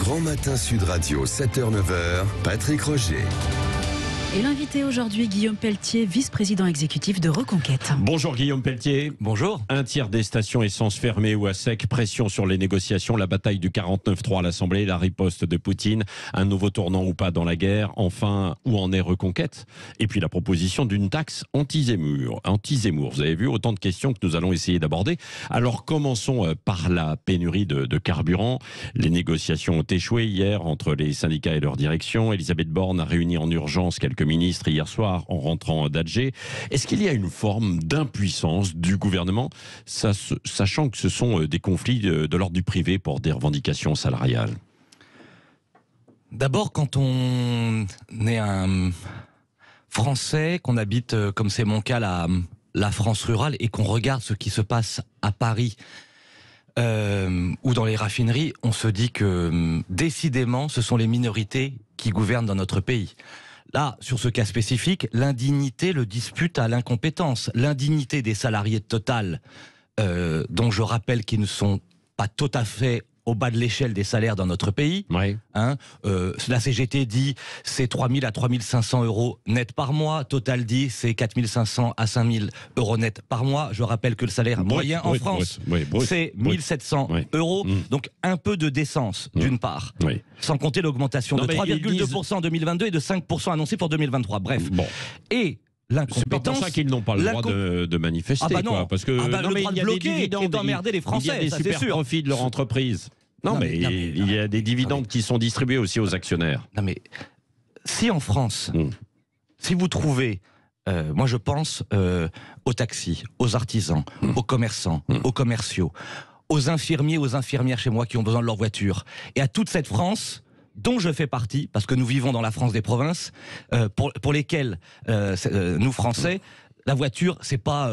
Grand Matin Sud Radio, 7h-9h, Patrick Roger. Et l'invité aujourd'hui, Guillaume Pelletier, vice-président exécutif de Reconquête. Bonjour Guillaume Pelletier. Bonjour. Un tiers des stations essence fermées ou à sec, pression sur les négociations, la bataille du 49-3 à l'Assemblée, la riposte de Poutine, un nouveau tournant ou pas dans la guerre, enfin, où en est Reconquête? Et puis la proposition d'une taxe anti-Zemmour. Vous avez vu, autant de questions que nous allons essayer d'aborder. Alors commençons par la pénurie de carburant. Les négociations ont échoué hier entre les syndicats et leur direction. Elisabeth Borne a réuni en urgence quelques ministres hier soir en rentrant d'Alger. Est-ce qu'il y a une forme d'impuissance du gouvernement, sachant que ce sont des conflits de l'ordre du privé pour des revendications salariales? D'abord, quand on est un Français, qu'on habite, comme c'est mon cas, la France rurale, et qu'on regarde ce qui se passe à Paris ou dans les raffineries, on se dit que décidément, ce sont les minorités qui gouvernent dans notre pays. Là, sur ce cas spécifique, l'indignité le dispute à l'incompétence. L'indignité des salariés de Total, dont je rappelle qu'ils ne sont pas tout à fait au bas de l'échelle des salaires dans notre pays. Oui. La CGT dit c'est 3 000 à 3 500 euros net par mois. Total dit c'est 4 500 à 5 000 euros net par mois. Je rappelle que le salaire moyen en France, c'est 1 700 euros. Donc un peu de décence, d'une part. Oui. Sans compter l'augmentation de 3,2% en 2022 et de 5% annoncée pour 2023. Bref. Bon. Et c'est pas pour ça qu'ils n'ont pas le droit de manifester. Ah bah non. Parce que le droit de bloquer et d'emmerder les Français. Il y a des super profits de leur entreprise. Il y a des dividendes qui sont distribués aussi aux actionnaires. Non mais, si en France, si vous trouvez, moi je pense aux taxis, aux artisans, aux commerçants, aux commerciaux, aux infirmiers, aux infirmières chez moi qui ont besoin de leur voiture, et à toute cette France dont je fais partie, parce que nous vivons dans la France des provinces, pour lesquelles nous Français, la voiture, c'est pas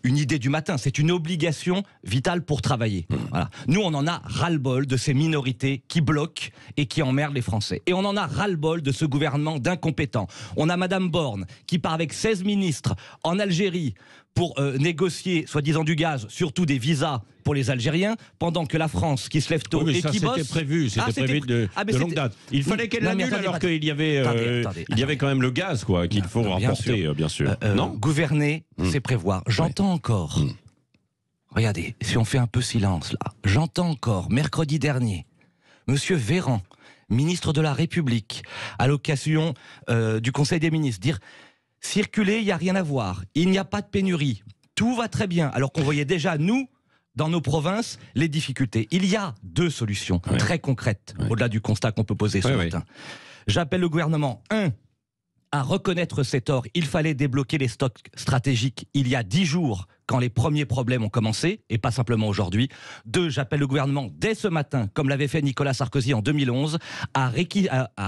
une idée du matin, c'est une obligation vitale pour travailler. Voilà. Nous, on en a ras-le-bol de ces minorités qui bloquent et qui emmerdent les Français. Et on en a ras-le-bol de ce gouvernement d'incompétents. On a Madame Borne qui part avec 16 ministres en Algérie pour négocier, soi-disant, du gaz, surtout des visas pour les Algériens, pendant que la France, qui se lève tôt et qui bosse... C'était prévu de longue date. Il fallait qu'elle l'annule alors qu'il y avait quand même le gaz qu'il faut rapporter, bien sûr. Non, gouverner, c'est prévoir. J'entends encore... Regardez, si on fait un peu silence là, j'entends encore, mercredi dernier, Monsieur Véran, ministre de la République, à l'occasion du Conseil des ministres, dire... Circuler, il n'y a rien à voir. Il n'y a pas de pénurie. Tout va très bien. Alors qu'on voyait déjà, nous, dans nos provinces, les difficultés. Il y a deux solutions très concrètes, au-delà du constat qu'on peut poser ce matin. J'appelle le gouvernement, à reconnaître ses torts. Il fallait débloquer les stocks stratégiques il y a 10 jours, quand les premiers problèmes ont commencé, et pas simplement aujourd'hui. 2, j'appelle le gouvernement dès ce matin, comme l'avait fait Nicolas Sarkozy en 2011, à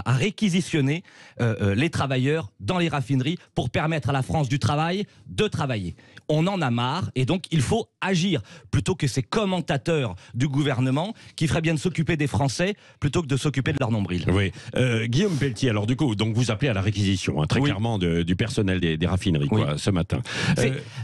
réquisitionner les travailleurs dans les raffineries pour permettre à la France du travail de travailler. On en a marre, et donc il faut agir, plutôt que ces commentateurs du gouvernement qui feraient bien de s'occuper des Français plutôt que de s'occuper de leur nombril. Oui. Guillaume Pelletier, alors du coup, donc vous appelez à la réquisition, très clairement, du personnel des raffineries, ce matin.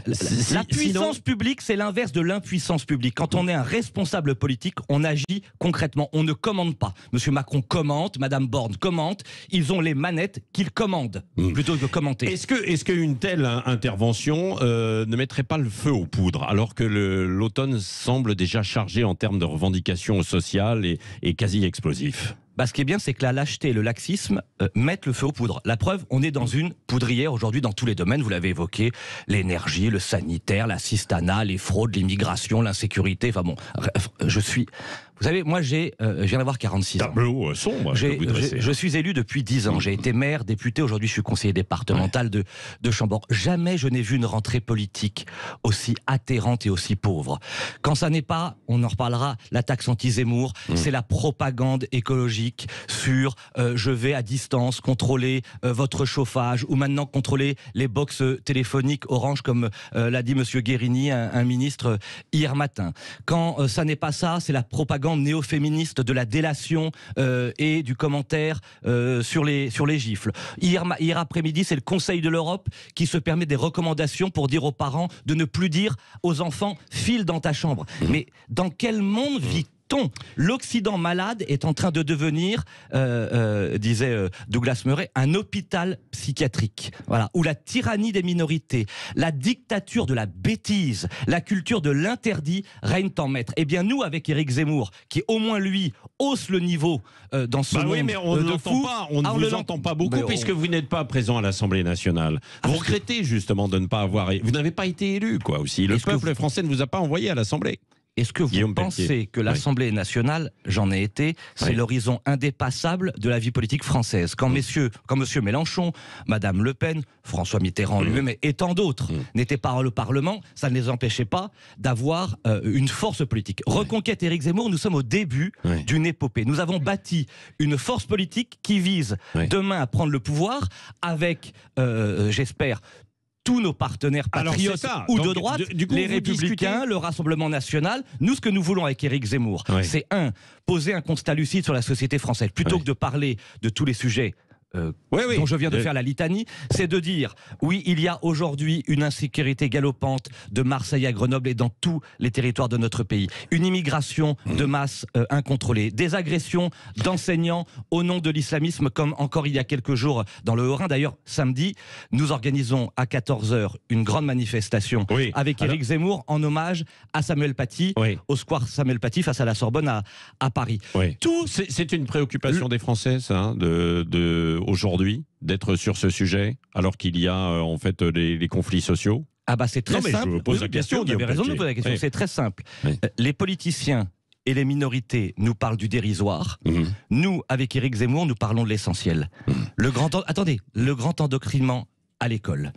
La puissance publique, c'est l'inverse de l'impuissance publique. Quand on est un responsable politique, on agit concrètement. On ne commande pas. Monsieur Macron commente, Madame Borne commente. Ils ont les manettes qu'ils commandent, plutôt que de commenter. Est-ce qu'une telle intervention ne mettrait pas le feu aux poudres, alors que l'automne semble déjà chargé en termes de revendications sociales et quasi explosif? Ce qui est bien, c'est que la lâcheté et le laxisme mettent le feu aux poudres. La preuve, on est dans une poudrière aujourd'hui dans tous les domaines. Vous l'avez évoqué, l'énergie, le sanitaire, l'assistanat, les fraudes, l'immigration, l'insécurité. Enfin bon, je suis... Vous savez, moi, je viens d'avoir 46 ans. Tableau sombre. Je suis élu depuis 10 ans. J'ai été maire, député. Aujourd'hui, je suis conseiller départemental de Chambord. Jamais je n'ai vu une rentrée politique aussi atterrante et aussi pauvre. Quand ça n'est pas, on en reparlera, la taxe anti-Zemmour, c'est la propagande écologique sur je vais à distance contrôler votre chauffage, ou maintenant contrôler les box téléphoniques Orange, comme l'a dit Monsieur Guérini, un ministre, hier matin. Quand ça n'est pas ça, c'est la propagande néo-féministe de la délation et du commentaire sur les gifles. Hier après-midi, c'est le Conseil de l'Europe qui se permet des recommandations pour dire aux parents de ne plus dire aux enfants « file dans ta chambre ». Mais dans quel monde L'Occident malade est en train de devenir, disait Douglas Murray, un hôpital psychiatrique. Voilà, où la tyrannie des minorités, la dictature de la bêtise, la culture de l'interdit règnent en maître. Eh bien, nous, avec Éric Zemmour, qui au moins lui hausse le niveau dans ce monde oui, mais on ne de l'entend fou, pas, on ne vous entend pas beaucoup puisque vous n'êtes pas présent à l'Assemblée nationale. Vous regrettez justement de ne pas avoir... Vous n'avez pas été élu, quoi, aussi. Le peuple français ne vous a pas envoyé à l'Assemblée. Est-ce que vous pensez que l'Assemblée nationale, j'en ai été, c'est l'horizon indépassable de la vie politique française? Quand monsieur Mélenchon, Madame Le Pen, François Mitterrand lui-même et tant d'autres n'étaient pas au Parlement, ça ne les empêchait pas d'avoir une force politique. Reconquête Éric Zemmour, nous sommes au début d'une épopée. Nous avons bâti une force politique qui vise demain à prendre le pouvoir avec, j'espère, tous nos partenaires patriotes ou de droite, les Républicains, le Rassemblement National. Nous, ce que nous voulons avec Éric Zemmour, c'est poser un constat lucide sur la société française. Plutôt que de parler de tous les sujets dont je viens de faire la litanie, c'est de dire, oui, il y a aujourd'hui une insécurité galopante de Marseille à Grenoble et dans tous les territoires de notre pays. Une immigration de masse incontrôlée. Des agressions d'enseignants au nom de l'islamisme, comme encore il y a quelques jours dans le Haut-Rhin. D'ailleurs, samedi, nous organisons à 14h une grande manifestation avec Éric Zemmour en hommage à Samuel Paty, au square Samuel Paty face à la Sorbonne à Paris. C'est une préoccupation des Français, ça, aujourd'hui, d'être sur ce sujet, alors qu'il y a en fait les conflits sociaux? C'est très simple. Je vous pose la question. Vous avez raison de me poser la question. C'est très simple. Les politiciens et les minorités nous parlent du dérisoire. Nous, avec Éric Zemmour, nous parlons de l'essentiel. Le grand endoctrinement à l'école,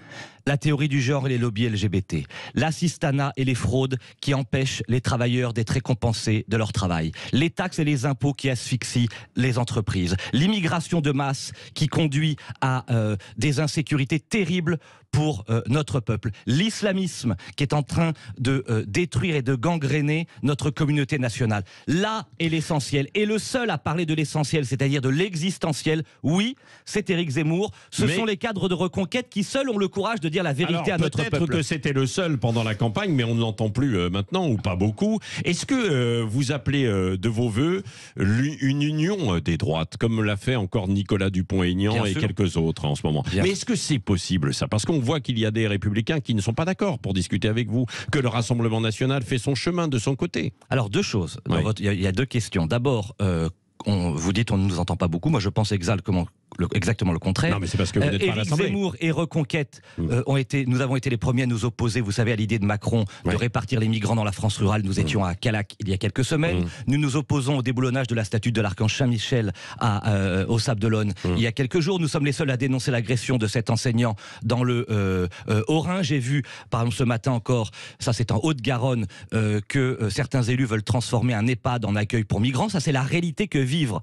la théorie du genre et les lobbies LGBT, l'assistanat et les fraudes qui empêchent les travailleurs d'être récompensés de leur travail, les taxes et les impôts qui asphyxient les entreprises, l'immigration de masse qui conduit à des insécurités terribles pour notre peuple, l'islamisme qui est en train de détruire et de gangréner notre communauté nationale. Là est l'essentiel. Et le seul à parler de l'essentiel, c'est-à-dire de l'existentiel, oui, c'est Éric Zemmour. Ce sont les cadres de Reconquête qui seuls ont le courage de dire la vérité à notre peuple. Peut-être que c'était le seul pendant la campagne, mais on ne l'entend plus maintenant, ou pas beaucoup. Est-ce que vous appelez de vos voeux une union des droites, comme l'a fait encore Nicolas Dupont-Aignan et quelques autres en ce moment? Mais est-ce que c'est possible, ça? Parce qu'on voit qu'il y a des Républicains qui ne sont pas d'accord pour discuter avec vous, que le Rassemblement national fait son chemin de son côté. Alors, deux choses. Il y a deux questions. D'abord, vous dites on ne nous entend pas beaucoup. Moi, je pense exactement le contraire. Non, mais c'est parce que vous n'êtes pas à l'Assemblée. Éric Zemmour et Reconquête nous avons été les premiers à nous opposer, vous savez, à l'idée de Macron de répartir les migrants dans la France rurale. Nous étions à Calac il y a quelques semaines. Nous nous opposons au déboulonnage de la statue de l'archange Saint-Michel au Sables-d'Olonne il y a quelques jours. Nous sommes les seuls à dénoncer l'agression de cet enseignant dans le Haut-Rhin. J'ai vu, par exemple, ce matin encore, ça c'est en Haute-Garonne, que certains élus veulent transformer un EHPAD en accueil pour migrants. Ça, c'est la réalité que vivent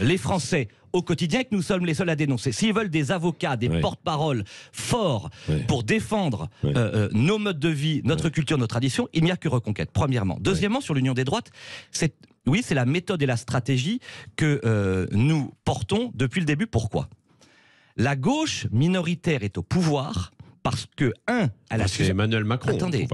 les Français au quotidien, que nous sommes les seuls à dénoncer. S'ils veulent des avocats, des porte-paroles forts pour défendre nos modes de vie, notre culture, nos traditions, il n'y a que Reconquête, premièrement. Deuxièmement, sur l'union des droites, c'est la méthode et la stratégie que nous portons depuis le début. Pourquoi? La gauche minoritaire est au pouvoir parce que, c'est Emmanuel Macron. Attendez.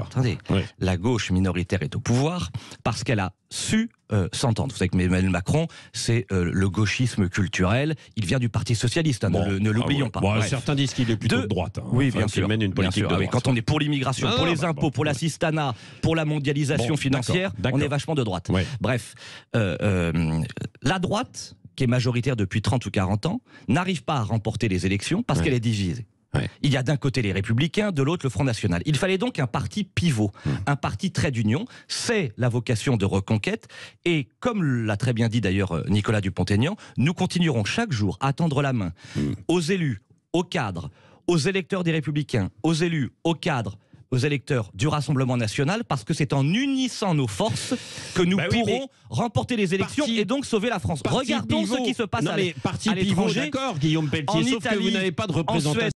La gauche minoritaire est au pouvoir parce qu'elle a su s'entendre. Vous savez que Emmanuel Macron, c'est le gauchisme culturel. Il vient du Parti Socialiste, ne l'oublions pas. Certains disent qu'il est plutôt de droite. Bien sûr. Il mène une politique de droite. Quand on est pour l'immigration, pour les impôts, pour l'assistanat, pour la mondialisation financière, on est vachement de droite. Bref, la droite, qui est majoritaire depuis 30 ou 40 ans, n'arrive pas à remporter les élections parce qu'elle est divisée. Il y a d'un côté les Républicains, de l'autre le Front National. Il fallait donc un parti pivot, un parti trait d'union. C'est la vocation de Reconquête. Et comme l'a très bien dit d'ailleurs Nicolas Dupont-Aignan, nous continuerons chaque jour à tendre la main aux élus, aux cadres, aux électeurs des Républicains, aux élus, aux cadres, aux électeurs du Rassemblement National, parce que c'est en unissant nos forces que nous pourrons remporter les élections et donc sauver la France. Regardons ce qui se passe à l'étranger. D'accord, Guillaume Pelletier, sauf que vous n'avez pas de représentation.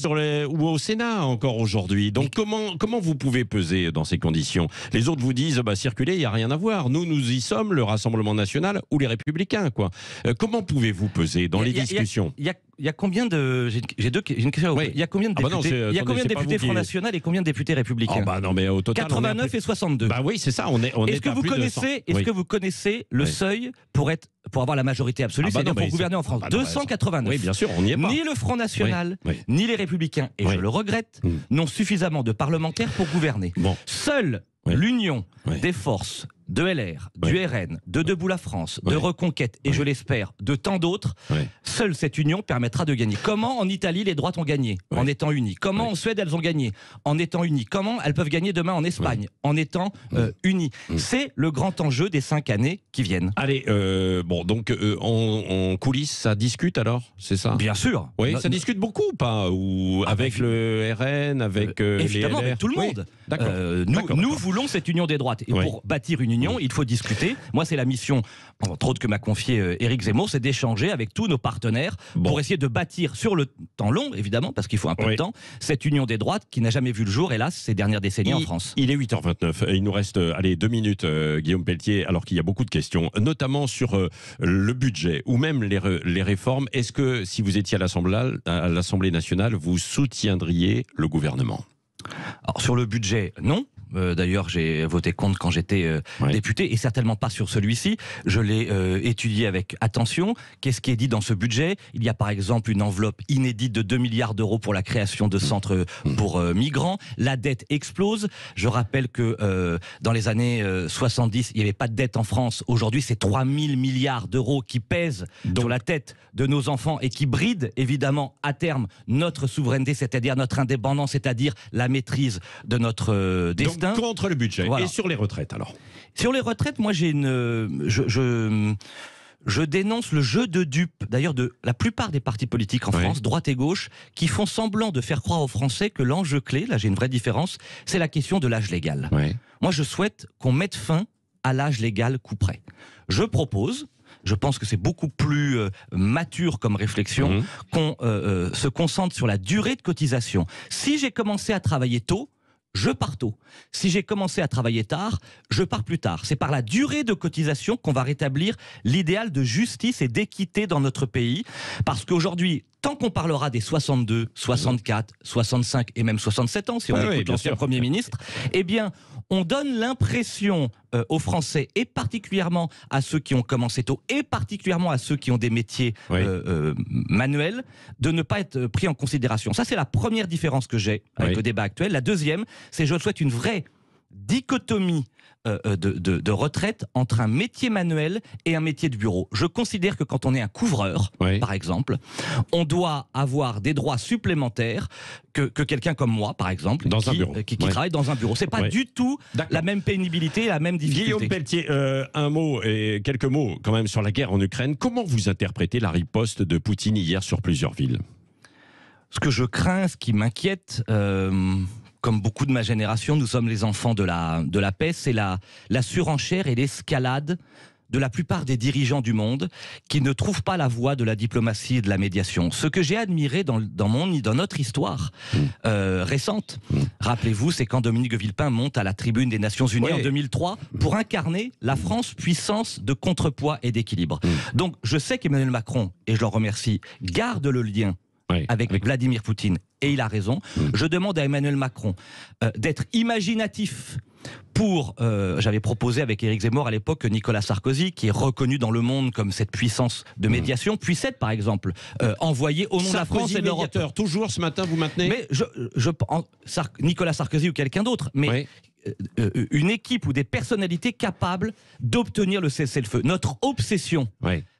ou au Sénat encore aujourd'hui. Donc comment vous pouvez peser dans ces conditions? Les autres vous disent circulez, il n'y a rien à voir. Nous y sommes, le Rassemblement national ou les Républicains, quoi. Comment pouvez-vous peser dans les discussions? Il y a combien de j'ai une question. Oui. Il y a combien de députés, il y a combien de députés Front National et combien de députés Républicains? Non, mais au total 89 et 62. Bah oui, c'est ça. Est-ce que vous connaissez le seuil pour avoir la majorité absolue, c'est-à-dire pour gouverner en France? 289. Oui, bien sûr, on n'y est pas. Ni le Front National, ni les Républicains, et je le regrette, n'ont suffisamment de parlementaires pour gouverner. Seule l'union des forces de LR, du RN, de Debout la France, de Reconquête et je l'espère de tant d'autres, seule cette union permettra de gagner. Comment en Italie les droites ont gagné en étant unies? Comment en Suède elles ont gagné en étant unies? Comment elles peuvent gagner demain en Espagne en étant unies? C'est le grand enjeu des 5 années qui viennent. Allez, donc en coulisses ça discute alors, c'est ça? Bien sûr. Oui, ça discute beaucoup ou pas? Ou avec le RN, avec évidemment, les LR. avec tout le monde. D'accord. Nous voulons cette union des droites. Et pour bâtir une union, il faut discuter. Moi, c'est la mission, entre autres, que m'a confié Éric Zemmour, c'est d'échanger avec tous nos partenaires pour essayer de bâtir sur le temps long, évidemment, parce qu'il faut un peu de temps, cette union des droites qui n'a jamais vu le jour, hélas, ces dernières décennies en France. Il est 8h29. Il nous reste 2 minutes, Guillaume Pelletier, alors qu'il y a beaucoup de questions, notamment sur le budget ou même les réformes. Est-ce que, si vous étiez à l'Assemblée nationale, vous soutiendriez le gouvernement? Alors, sur le budget, non. D'ailleurs, j'ai voté contre quand j'étais député, et certainement pas sur celui-ci. Je l'ai étudié avec attention. Qu'est-ce qui est dit dans ce budget? Il y a par exemple une enveloppe inédite de 2 milliards d'euros pour la création de centres pour migrants. La dette explose. Je rappelle que dans les années 70, il n'y avait pas de dette en France. Aujourd'hui, c'est 3 000 milliards d'euros qui pèsent sur la tête de nos enfants et qui brident évidemment à terme notre souveraineté, c'est-à-dire notre indépendance, c'est-à-dire la maîtrise de notre destin. Donc, contre le budget. Voilà. Et sur les retraites alors? Sur les retraites, moi j'ai je dénonce le jeu de dupes, d'ailleurs de la plupart des partis politiques en France, droite et gauche, qui font semblant de faire croire aux Français que l'enjeu clé, là j'ai une vraie différence, c'est la question de l'âge légal. Moi je souhaite qu'on mette fin à l'âge légal couperet. Je propose, je pense que c'est beaucoup plus mature comme réflexion, qu'on se concentre sur la durée de cotisation. Si j'ai commencé à travailler tôt, je pars tôt. Si j'ai commencé à travailler tard, je pars plus tard. C'est par la durée de cotisation qu'on va rétablir l'idéal de justice et d'équité dans notre pays. Parce qu'aujourd'hui, tant qu'on parlera des 62, 64, 65 et même 67 ans, si on écoute l'ancien Premier ministre, eh bien, on donne l'impression aux Français, et particulièrement à ceux qui ont commencé tôt, et particulièrement à ceux qui ont des métiers manuels, de ne pas être pris en considération. Ça, c'est la première différence que j'ai avec le débat actuel. La deuxième, c'est que je souhaite une vraie dichotomie de retraite entre un métier manuel et un métier de bureau. Je considère que quand on est un couvreur, par exemple, on doit avoir des droits supplémentaires que quelqu'un comme moi, par exemple, qui travaille dans un bureau. C'est pas du tout la même pénibilité, la même difficulté. Guillaume Pelletier, un mot et quelques mots quand même sur la guerre en Ukraine. Comment vous interprétez la riposte de Poutine hier sur plusieurs villes? Ce que je crains, ce qui m'inquiète, comme beaucoup de ma génération, nous sommes les enfants de la paix, c'est la surenchère et l'escalade de la plupart des dirigeants du monde qui ne trouvent pas la voie de la diplomatie et de la médiation. Ce que j'ai admiré dans notre histoire récente, rappelez-vous, c'est quand Dominique de Villepin monte à la tribune des Nations Unies en 2003 pour incarner la France puissance de contrepoids et d'équilibre. Donc je sais qu'Emmanuel Macron, et je l'en remercie, garde le lien avec Vladimir Poutine, et il a raison. Je demande à Emmanuel Macron d'être imaginatif pour, j'avais proposé avec Éric Zemmour à l'époque que Nicolas Sarkozy, qui est reconnu dans le monde comme cette puissance de médiation, puisse être par exemple envoyé au nom de la France et de l'Europe. Toujours ce matin, vous maintenez? Mais Nicolas Sarkozy ou quelqu'un d'autre, mais une équipe ou des personnalités capables d'obtenir le cessez-le-feu. Notre obsession,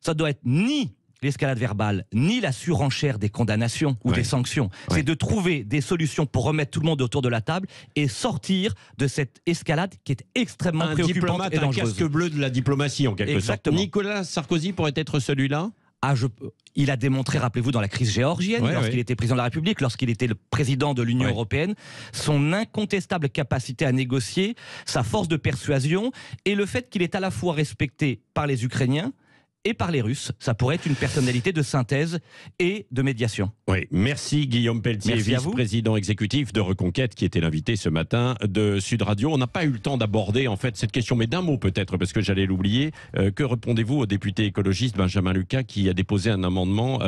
ça doit être ni l'escalade verbale, ni la surenchère des condamnations ou des sanctions. C'est de trouver des solutions pour remettre tout le monde autour de la table et sortir de cette escalade qui est extrêmement préoccupante et dangereuse. Un casque bleu de la diplomatie, en quelque sorte. Nicolas Sarkozy pourrait être celui-là? Il a démontré, rappelez-vous, dans la crise géorgienne, lorsqu'il était président de la République, lorsqu'il était le président de l'Union européenne, son incontestable capacité à négocier, sa force de persuasion et le fait qu'il est à la fois respecté par les Ukrainiens et par les Russes. Ça pourrait être une personnalité de synthèse et de médiation. Oui, merci Guillaume Pelletier, Merci à vous. vice-président exécutif de Reconquête, qui était l'invité ce matin de Sud Radio. On n'a pas eu le temps d'aborder en fait cette question, mais d'un mot peut-être, parce que j'allais l'oublier. Que répondez-vous au député écologiste Benjamin Lucas qui a déposé un amendement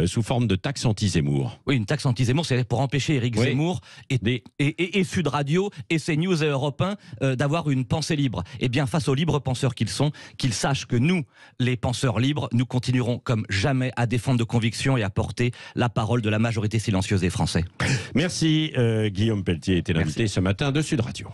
sous forme de taxe anti-Zemmour? Oui, une taxe anti-Zemmour, c'est pour empêcher Éric Oui. Zemmour et Sud Radio et CNews et Europe 1 d'avoir une pensée libre. Eh bien, face aux libres penseurs qu'ils sont, qu'ils sachent que nous, les penseurs libres, nous continuerons comme jamais à défendre nos convictions et à porter la parole de la majorité silencieuse des Français. Merci Guillaume Pelletier était l'invité ce matin de Sud Radio.